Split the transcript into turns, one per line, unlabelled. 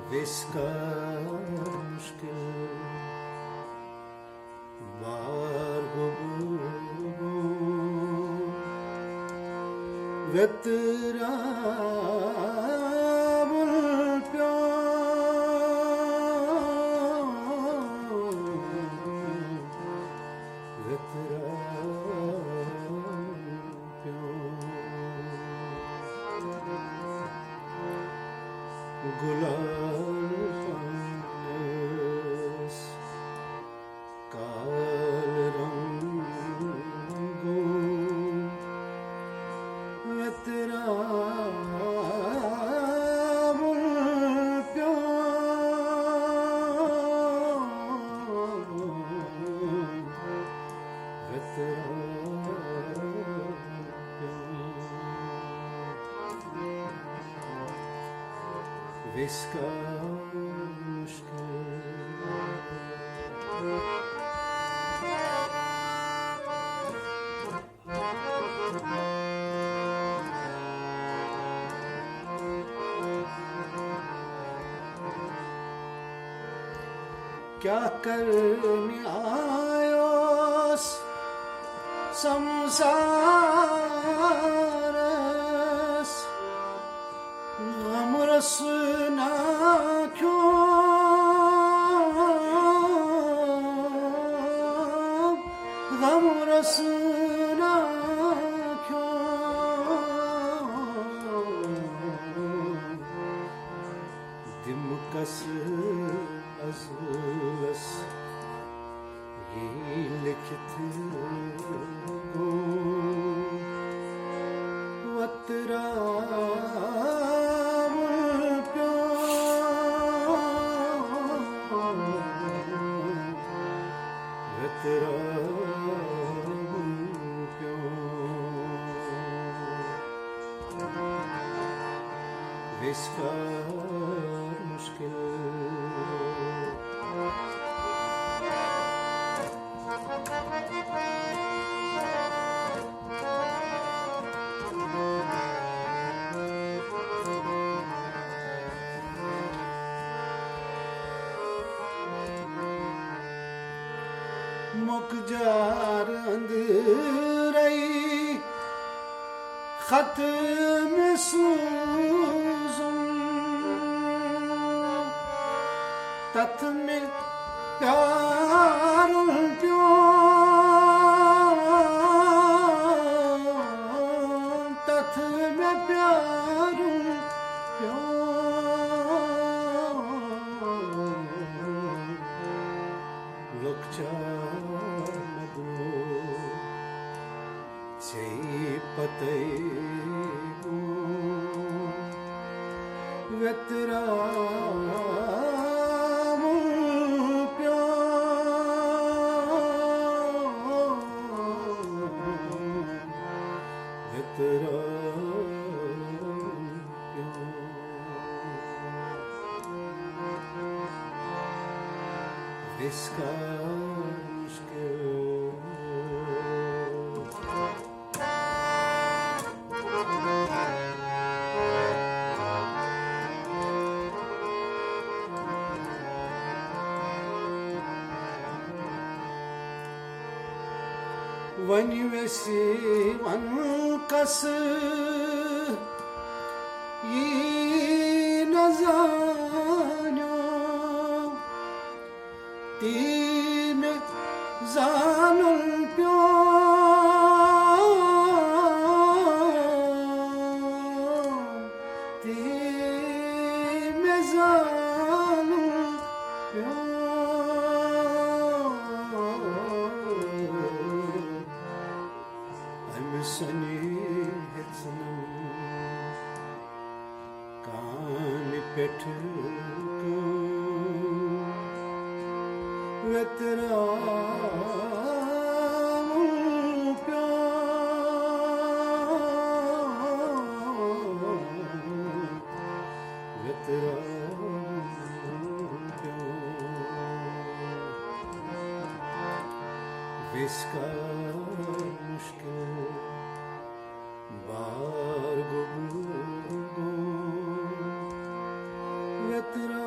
Viska mushkil bar gubu vetra Viska क्या करने iOS संसारस गम रसना क्यों गम रसना क्यों दिमकस अज़लस ये लिखित हो वतरा इसका मुश्किल मुक जार अंदरई खत में तथ में प्यार क्यों तथ में प्यार क्यों लुकचा से पते वेतरा इसका मुश्किल वनि वैसे वन कस ये नजानो तीन जानन प्यो तीन जानन प्यो सनी हितसनम कान पेठ को वेतरा वेतरा Viska mushkil bar gubu yatra